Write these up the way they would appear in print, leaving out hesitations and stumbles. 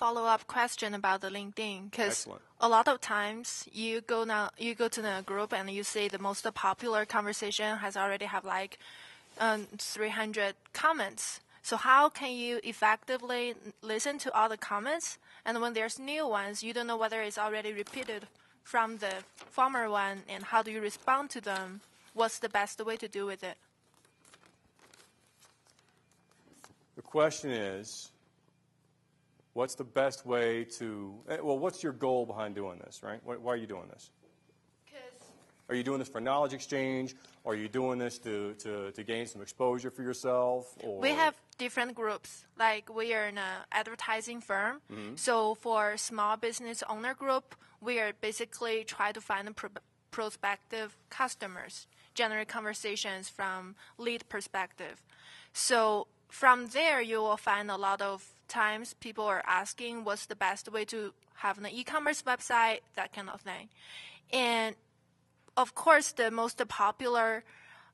follow-up question about the LinkedIn, because a lot of times you go to the group and you see the most popular conversation has already have like 300 comments. So how can you effectively listen to all the comments? And when there's new ones, you don't know whether it's already repeated from the former one, and how do you respond to them? What's the best way to do with it? The question is, what's the best way to, well, what's your goal behind doing this, right? Why are you doing this? Are you doing this for knowledge exchange? Or are you doing this to gain some exposure for yourself? Or? We have different groups. Like, we are an advertising firm. Mm-hmm. So for small business owner group, we are basically try to find prospective customers, generate conversations from lead perspective. So from there, you will find a lot of times people are asking what's the best way to have an e-commerce website, that kind of thing. And of course, the most popular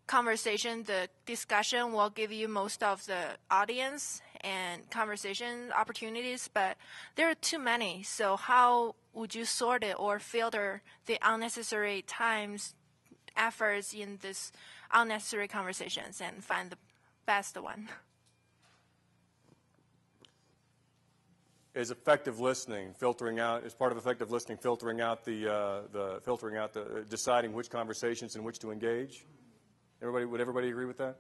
conversation, the discussion will give you most of the audience and conversation opportunities, but there are too many. So how would you sort it or filter the unnecessary times, efforts in this unnecessary conversations and find the best one? Is effective listening filtering out? Is part of effective listening filtering out the deciding which conversations in which to engage? Would everybody agree with that?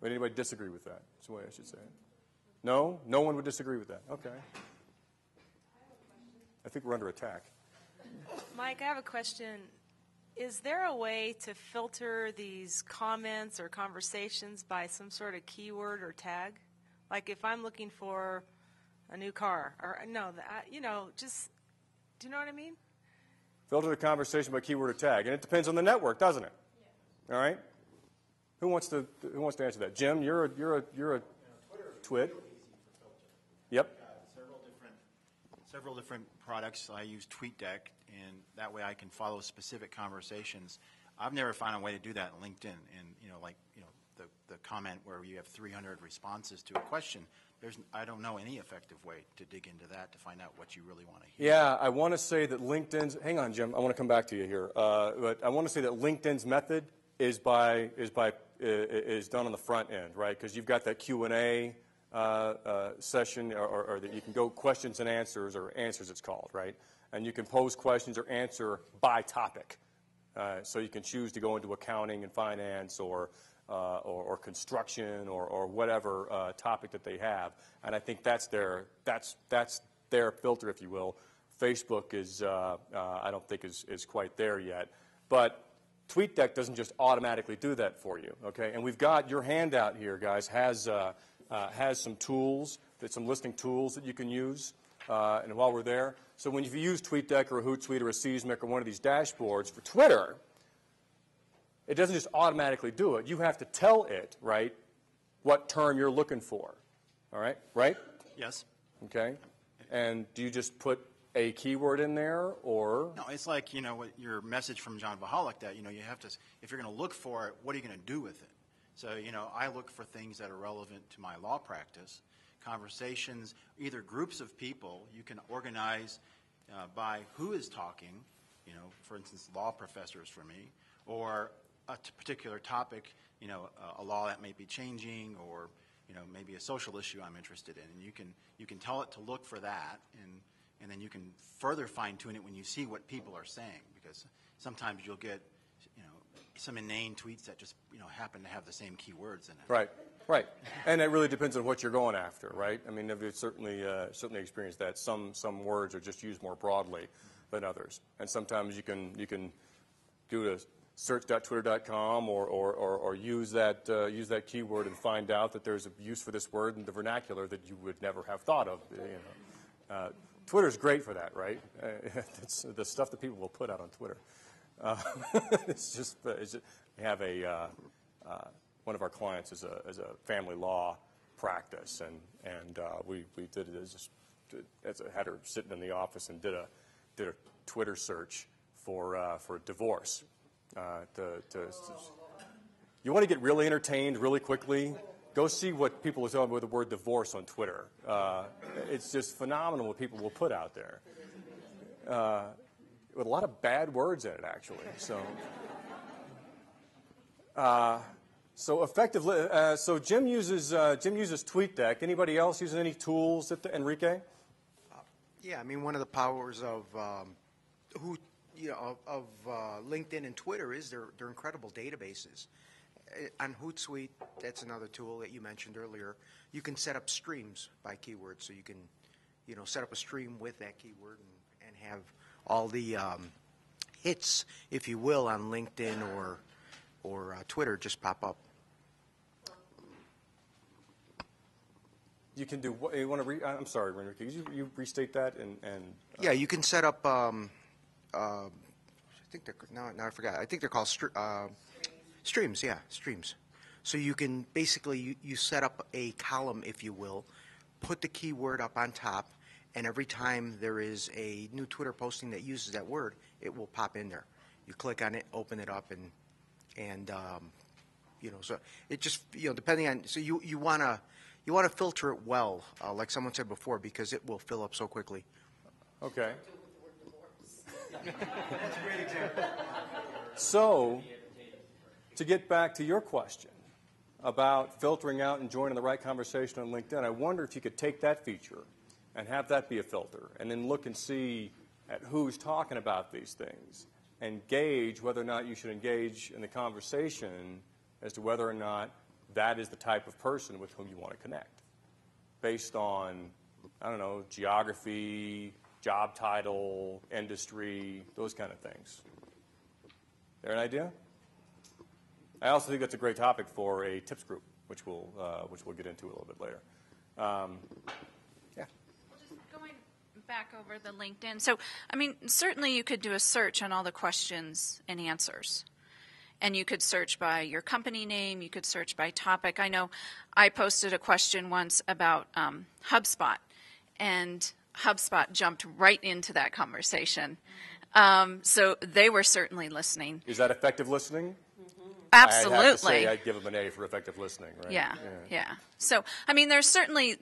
Would anybody disagree with that? That's the way I should say it. No, no one would disagree with that. Okay. I think we're under attack. Mike, I have a question. Is there a way to filter these comments or conversations by some sort of keyword or tag? Like if I'm looking for a new car, or no, just, do you know what I mean? Filter the conversation by keyword or tag, and it depends on the network, doesn't it? Yeah. All right. Who wants to answer that? Jim, you're a twit. Yep. Several different products. I use TweetDeck, and that way I can follow specific conversations. I've never found a way to do that in LinkedIn, and the comment where you have 300 responses to a question. I don't know any effective way to dig into that to find out what you really want to hear. Yeah, I want to say that LinkedIn's. Hang on, Jim. I want to come back to you here, but I want to say that LinkedIn's method is done on the front end, right? Because you've got that Q&A session, or that you can go questions and answers, or answers it's called, right? And you can pose questions or answer by topic. So you can choose to go into accounting and finance, or construction, or whatever topic that they have. And I think that's their filter, if you will. Facebook is I don't think is quite there yet, but TweetDeck doesn't just automatically do that for you. Okay, and we've got your handout here, guys, has some tools, some listening tools that you can use. And while we're there, so when you use TweetDeck or a Hootsuite or a Seismic or one of these dashboards for Twitter, it doesn't just automatically do it. You have to tell it, right, what term you're looking for. All right? Right? Yes. Okay. And do you just put a keyword in there, or? No, it's like, what your message from John Vahalik, that, you have to, if you're going to look for it, what are you going to do with it? So, I look for things that are relevant to my law practice, conversations, either groups of people. You can organize by who is talking, for instance, law professors for me, or a particular topic, a law that may be changing, or maybe a social issue I'm interested in, and you can tell it to look for that, and then you can further fine tune it when you see what people are saying, because sometimes you'll get some inane tweets that just happen to have the same keywords in it. Right, and it really depends on what you're going after, right? I mean, I've certainly experienced that. Some words are just used more broadly than others, and sometimes you can do a search.twitter.com or use that keyword and find out that there's a use for this word in the vernacular that you would never have thought of. Twitter's great for that, right? It's the stuff that people will put out on Twitter. It's just we have one of our clients is a family law practice, and we did it had her sitting in the office and did a Twitter search for divorce. You want to get really entertained really quickly? Go see what people are talking about with the word divorce on Twitter. It's just phenomenal what people will put out there. With a lot of bad words in it, actually. So effectively, so Jim uses TweetDeck. Anybody else using any tools, Enrique? Yeah, I mean, one of the powers of LinkedIn and Twitter is their incredible databases. On Hootsuite, that's another tool that you mentioned earlier. You can set up streams by keyword, so you can, set up a stream with that keyword and have all the hits, if you will, on LinkedIn or Twitter just pop up. You can do what you want to. I'm sorry, Enrique. Could you restate that Yeah, you can set up. I think they're now I forgot. I think they're called streams. Yeah, streams. So you can basically you set up a column, if you will, put the keyword up on top, and every time there is a new Twitter posting that uses that word, it will pop in there. You click on it, open it up, and so it just depending on you want to filter it well, like someone said before, because it will fill up so quickly. Okay. That's a great example. So, to get back to your question about filtering out and joining the right conversation on LinkedIn, I wonder if you could take that feature and have that be a filter, and then look and see at who's talking about these things and gauge whether or not you should engage in the conversation as to whether or not that is the type of person with whom you want to connect, based on, I don't know, geography, job title, industry, those kind of things. There an idea? I also think that's a great topic for a tips group, which we'll get into a little bit later. Yeah. Just going back over the LinkedIn. So, I mean, certainly you could do a search on all the questions and answers. And you could search by your company name. You could search by topic. I know I posted a question once about HubSpot, and HubSpot jumped right into that conversation. So they were certainly listening. Is that effective listening? Absolutely. I'd have to say I'd give them an A for effective listening, right? Yeah. So, I mean, there's certainly,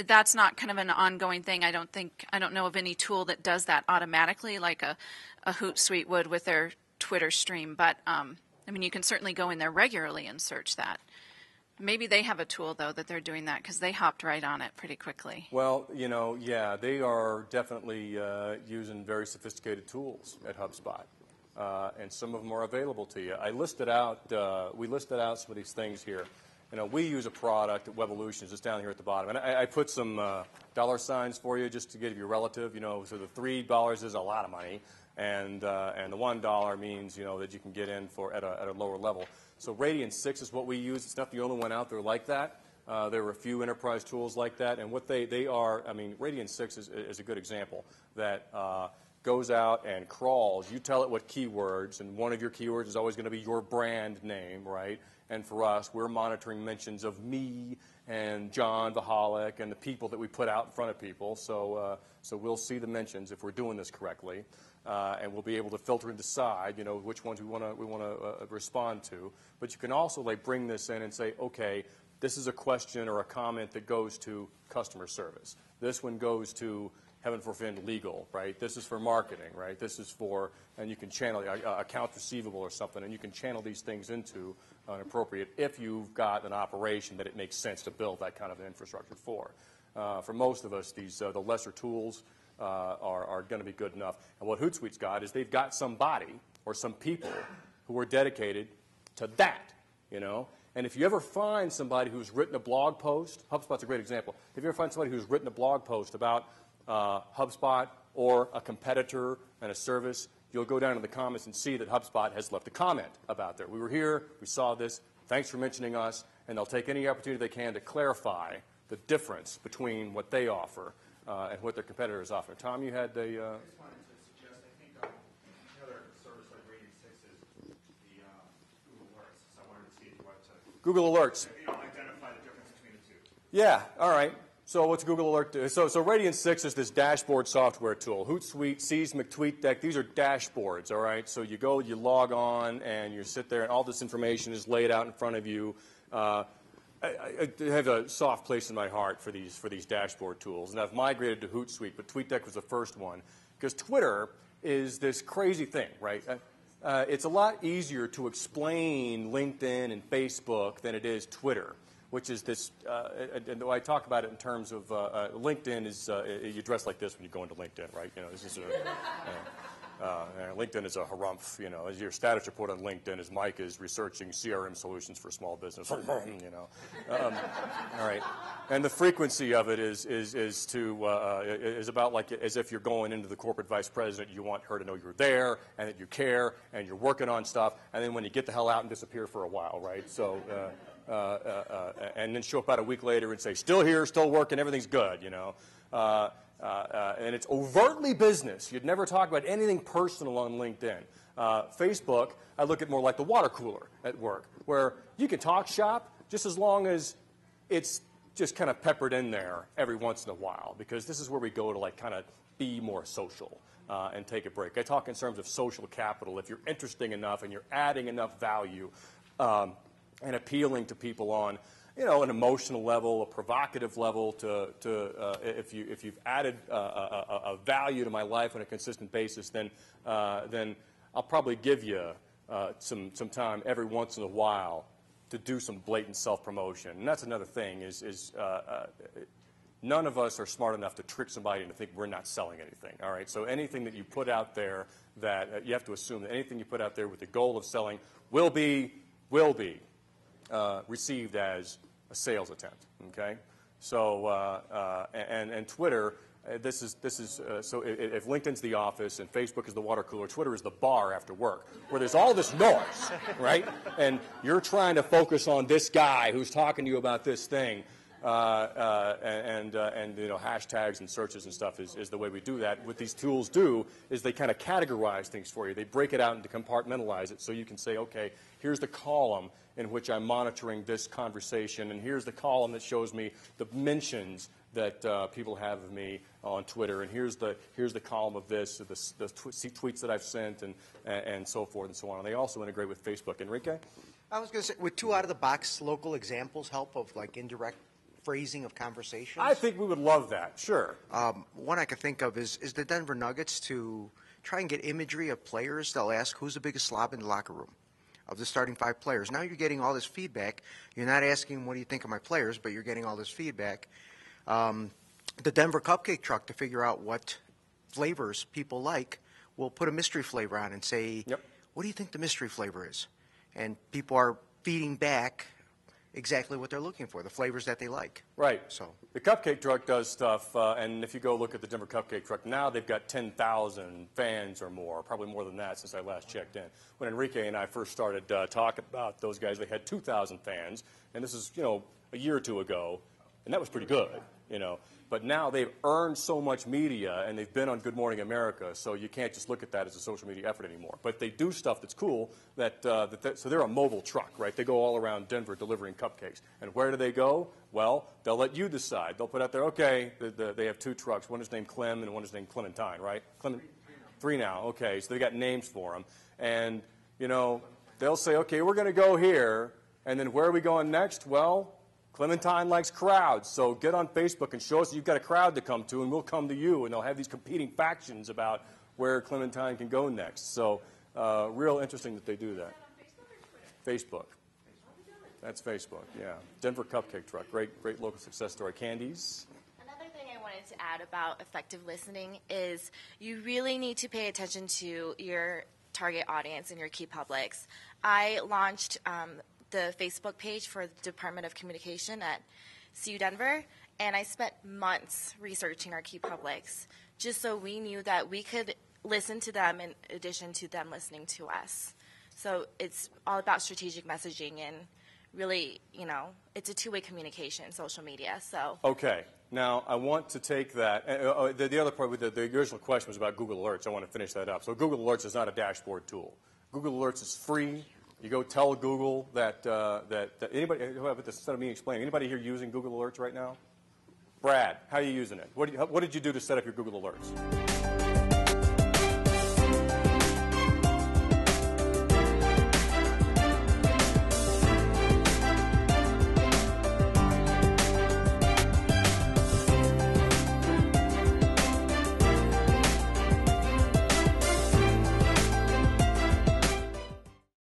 that's not kind of an ongoing thing. I don't know of any tool that does that automatically like a Hootsuite would with their Twitter stream. But, you can certainly go in there regularly and search that. Maybe they have a tool, though, that they're doing that because they hopped right on it pretty quickly. Well, they are definitely using very sophisticated tools at HubSpot. And some of them are available to you. we listed out some of these things here. We use a product at Webolutions. It's down here at the bottom. And I put some dollar signs for you just to give you a relative. So the $3 is a lot of money, and the $1 means, that you can get in at a lower level. So Radian 6 is what we use. It's not the only one out there like that. There are a few enterprise tools like that. And what they are, Radian 6 is a good example that goes out and crawls. You tell it what keywords, and one of your keywords is always going to be your brand name, right? And for us, we're monitoring mentions of me and John Vahalik and the people that we put out in front of people. So we'll see the mentions if we're doing this correctly, and we'll be able to filter and decide, which ones we want to respond to. But you can also bring this in and say, okay, this is a question or a comment that goes to customer service. This one goes to, heaven forbid, legal, right? This is for marketing, right? This is for, and you can channel accounts receivable or something, and you can channel these things into an appropriate, if you've got an operation that it makes sense to build that kind of an infrastructure for. For most of us, the lesser tools are going to be good enough. And what Hootsuite's got is they've got somebody or some people who are dedicated to that, And if you ever find somebody who's written a blog post, HubSpot's a great example. If you ever find somebody who's written a blog post about HubSpot or a competitor and a service, you'll go down in the comments and see that HubSpot has left a comment about there. We were here, we saw this, thanks for mentioning us, and they'll take any opportunity they can to clarify the difference between what they offer and what their competitors offer. Tom, you had the... I just wanted to suggest, I think another service like Radian 6 is the Google Alerts. So I wanted to see if you wanted to... Google Alerts. Identify the difference between the two. Yeah, all right. So what's Google Alert do? So Radian 6 is this dashboard software tool. Hootsuite, Seismic, TweetDeck, these are dashboards, all right? So you go, you log on, and you sit there, and all this information is laid out in front of you. I have a soft place in my heart for these dashboard tools, and I've migrated to Hootsuite, but TweetDeck was the first one because Twitter is this crazy thing, right? It's a lot easier to explain LinkedIn and Facebook than it is Twitter, which is this. And I talk about it in terms of LinkedIn is you dress like this when you go into LinkedIn, right? You know, this is LinkedIn is a harumph, you know. As your status report on LinkedIn is Mike is researching CRM solutions for small business, you know. All right, and the frequency of it is about like as if you're going into the corporate vice president. You want her to know you're there and that you care and you're working on stuff, and then when you get the hell out and disappear for a while, right? So. And then show up about a week later and say, still here, still working, everything's good, you know. And it's overtly business. You'd never talk about anything personal on LinkedIn. Facebook, I look at more like the water cooler at work, where you can talk shop just as long as it's just kind of peppered in there every once in a while, because this is where we go to like kind of be more social and take a break. I talk in terms of social capital. If you're interesting enough and you're adding enough value and appealing to people on, you know, an emotional level, a provocative level, if you've added a value to my life on a consistent basis, then I'll probably give you some time every once in a while to do some blatant self-promotion. And that's another thing is none of us are smart enough to trick somebody into thinking we're not selling anything. All right, so anything that you put out there that you have to assume that anything you put out there with the goal of selling will be received as a sales attempt. Okay, so and Twitter, this is so if LinkedIn's the office and Facebook is the water cooler, Twitter is the bar after work, where there's all this noise, right? And you're trying to focus on this guy who's talking to you about this thing. And you know, hashtags and searches and stuff is the way we do that. What these tools do is they kind of categorize things for you. They break it out and compartmentalize it, so you can say, okay, here's the column in which I'm monitoring this conversation, and here's the column that shows me the mentions that people have of me on Twitter, and here's the column of this, the tweets that I've sent, and so forth and so on. And they also integrate with Facebook. Enrique? I was going to say, would two out-of-the-box local examples help of like indirect phrasing of conversations? I think we would love that, sure. One I could think of is the Denver Nuggets to try and get imagery of players. They'll ask, who's the biggest slob in the locker room of the starting 5 players? Now you're getting all this feedback. You're not asking, what do you think of my players, but you're getting all this feedback. The Denver Cupcake Truck, to figure out what flavors people like, will put a mystery flavor on and say, yep, what do you think the mystery flavor is? And people are feeding back exactly what they're looking for, the flavors that they like. Right. So the Cupcake Truck does stuff, and if you go look at the Denver Cupcake Truck, now they've got 10,000 fans or more, probably more than that since I last checked in. When Enrique and I first started talking about those guys, they had 2,000 fans, and this is, you know, a year or two ago, and that was pretty good, you know. But now they've earned so much media, and they've been on Good Morning America, so you can't just look at that as a social media effort anymore. But they do stuff that's cool. So they're a mobile truck, right? They go all around Denver delivering cupcakes. And where do they go? Well, they'll let you decide. They'll put out there, okay, they have 2 trucks. One is named Clem, and one is named Clementine, right? 3 now. Okay, so they got names for them. And, you know, they'll say, okay, we're going to go here, and then where are we going next? Well, Clementine likes crowds, so get on Facebook and show us you've got a crowd to come to, and we'll come to you. And they'll have these competing factions about where Clementine can go next. So real interesting that they do that. Facebook. That's Facebook, yeah. Denver Cupcake Truck, great local success story. Candies? Another thing I wanted to add about effective listening is you really need to pay attention to your target audience and your key publics. I launched the Facebook page for the Department of Communication at CU Denver, and I spent months researching our key publics just so we knew that we could listen to them in addition to them listening to us. So it's all about strategic messaging, and really, you know, it's a two-way communication, social media. So okay. Now, I want to take that. The other part, the original question was about Google Alerts. I want to finish that up. So Google Alerts is not a dashboard tool. Google Alerts is free. You go tell Google that anybody, instead of me explaining, anybody here using Google Alerts right now? Brad, how are you using it? What did you do to set up your Google Alerts?